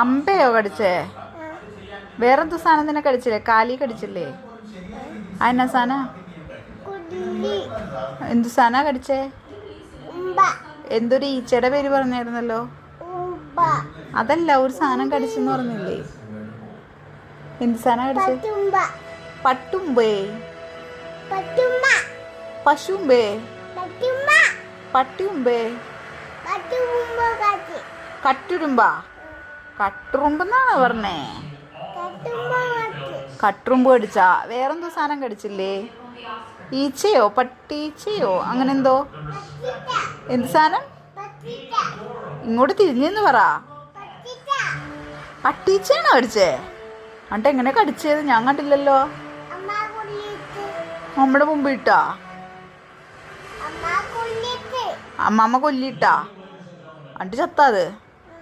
അമ്പയോ കടിച്ചേ? വേറെന്തു സാധനം നിന്നെ കടിച്ചില്ലേ? കാലി കടിച്ചില്ലേ? അതെന്നാ സാധന? എന്തു സാധന കടിച്ചേ? എന്തൊരു ഈച്ചയുടെ പേര് പറഞ്ഞായിരുന്നല്ലോ. അതല്ല, ഒരു സാധനം കടിച്ചെന്ന് പറഞ്ഞില്ലേ? എന്ത് സാധനം കടിച്ചേ? പട്ടുമ്പേ? പശുമ്പേ? പട്ടിയുമ്പേ? കട്ടുരുമ്പാ? കട്ടുറുമ്പെന്നാണോ പറഞ്ഞേ? കട്ടുറുമ്പ് കടിച്ചാ? വേറെന്തോ സാധനം കടിച്ചില്ലേ? ഈച്ചയോ പട്ടീച്ചയോ അങ്ങനെ എന്തോ? എന്ത് സാധനം? ഇങ്ങോട്ട് തിരിഞ്ഞെന്ന് പറ. പട്ടീച്ചയാണോ കടിച്ചേ? എന്നിട്ട് എങ്ങനെ കടിച്ചത്? ഞാൻ കണ്ടില്ലല്ലോ. നമ്മുടെ മുമ്പ് ഇട്ടാ? അമ്മാമ്മ കൊല്ലിട്ടാ? എന്നിട്ട് ചത്താത്?